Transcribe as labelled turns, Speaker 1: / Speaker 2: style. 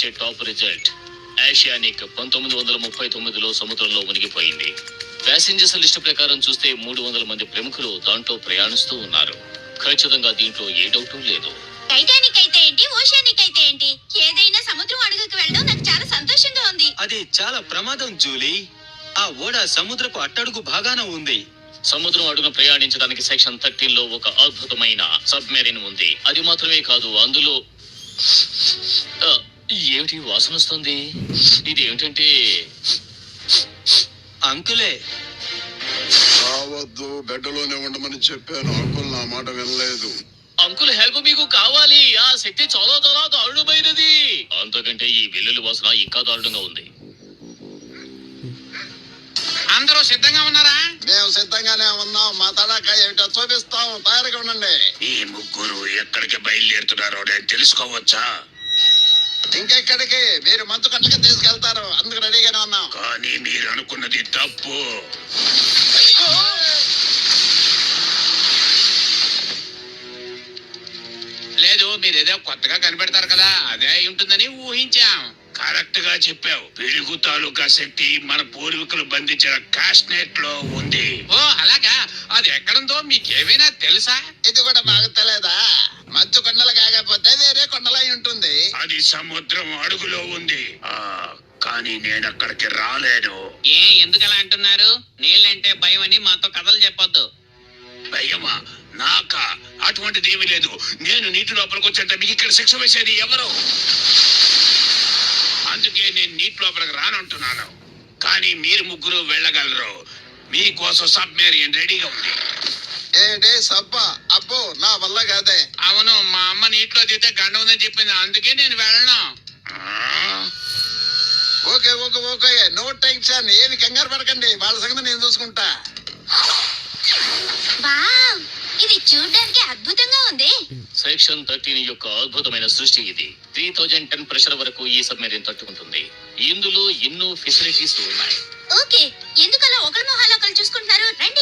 Speaker 1: ఇచ్చే top result. ఆసియానిక్ 1939లో సముద్రంలో మునిగిపోయింది. ప్యాసింజర్స్ లిస్టు ప్రకారం చూస్తే 300 మంది ప్రముఖులు దాంట్లో ప్రయాణిస్తూ ఉన్నారు. ఖచ్చితంగా దీంట్లో ఏ డౌట్ లేదు.
Speaker 2: టైటానిక్ అయితే ఏంటి, ఓషియానిక్ అయితే ఏంటి, ఏదైనా సముద్రం అడుగుకి వెళ్ళడం నాకు చాలా సంతోషంగా ఉంది.
Speaker 3: అది చాలా ప్రమాదం జూలీ. ఆ ఓడ సముద్రపు అట్టడుగు భాగాన ఉంది.
Speaker 1: సముద్రం అడుగున ప్రయాణించడానికి సెక్షన్ 13లో ఒక అద్భుతమైన సబ్మెరీన్ ఉంది. అది మాత్రమే కాదు, అందులో ఏమిటి వాసన వస్తుంది? ఇది ఏమిటంటే
Speaker 3: అంకులే.
Speaker 4: రావద్దు, బెడ్లోనే ఉండమని చెప్పాను. అంకుల్ నా మాట వినలేదు.
Speaker 1: అంకుల్ హెల్ప్ మీకు కావాలి. ఆ శక్తి చాలా చాలా దారుణమైనది. అంతకంటే ఈ వెల్లుల్లి వాసన ఇంకా దారుణంగా ఉంది.
Speaker 5: అందరూ సిద్ధంగా ఉన్నారా?
Speaker 4: మేము సిద్ధంగానే ఉన్నాం. మా తడాకా ఏమిటో చూపిస్తాం. తయారుగా ఉండండి.
Speaker 6: ఈ ముగ్గురు ఎక్కడికి బయలుదేరుతున్నారో నేను తెలుసుకోవచ్చా?
Speaker 4: ఇంకెక్కడికి? మీరు మంచు కట్టకి తీసుకెళ్తారు, అందుకు రెడీగానే ఉన్నాం.
Speaker 6: కానీ మీరు అనుకున్నది తప్పు.
Speaker 5: లేదు, మీరేదో కొత్తగా కనిపెడతారు కదా, అదే అయి ఉంటుందని ఊహించాం.
Speaker 6: కరెక్ట్ గా చెప్పావు. పిడుగు తాలూకా శక్తి మన పూర్వీకులు బంధించిన కాస్నెట్ లో ఉంది.
Speaker 5: ఓ అలాగా, అది ఎక్కడుందో మీకేమైనా తెలుసా?
Speaker 4: ఇది కూడా బాగా తెలియదా? మంచు కొండలు కాకపోతే వేరే కొండలై ఉంటుంది.
Speaker 6: అది సముద్రం అడుగులో ఉంది. కానీ నేను అక్కడికి రాలేను.
Speaker 5: ఎందుకు అలా అంటున్నారు? నీళ్ళంటే భయం అని మాతో కథలు చెప్పొద్దు.
Speaker 6: భయమా? నాకా? అటువంటిది ఏమీ లేదు. నేను నీటి లోపలికి వచ్చేంత మీకు ఇక్కడ శిక్ష వేసేది ఎవరు? అందుకే నేను నీటి లోపలికి రానంటున్నాను. కానీ మీరు ముగ్గురు వెళ్ళగలరు. మీకోసం సబ్మెరీన్ రెడీగా ఉంది.
Speaker 4: ఏంటి సబ్బా? అబ్బో, నా వల్ల కాదే.
Speaker 5: అవును, మా అమ్మ నీటిలో దిగితే గండ ఉందని చెప్పింది, అందుకే నేను వెళ్ళను.
Speaker 4: Okay okay okay, no tension. ఏమి కంగారు పడకండి, వాళ్ళ సంగతి నేను చూసుకుంటా.
Speaker 2: వావ్, ఇది చూడడానికి అద్భుతంగా ఉంది.
Speaker 1: సెక్షన్ 13 యొక్క అద్భుతమైన సృష్టి ఇది. 3000 టన్ ప్రెషర్ వరకు ఈ సబ్మెరీన్ తట్టుకుంటుంది. ఇందులో ఎన్నో ఫెసిలిటీస్ ఉన్నాయి.
Speaker 2: ఓకే, ఎందుకు అలా ఒకరి మొహాలు ఒకరు చూసుకుంటున్నారు? రండి.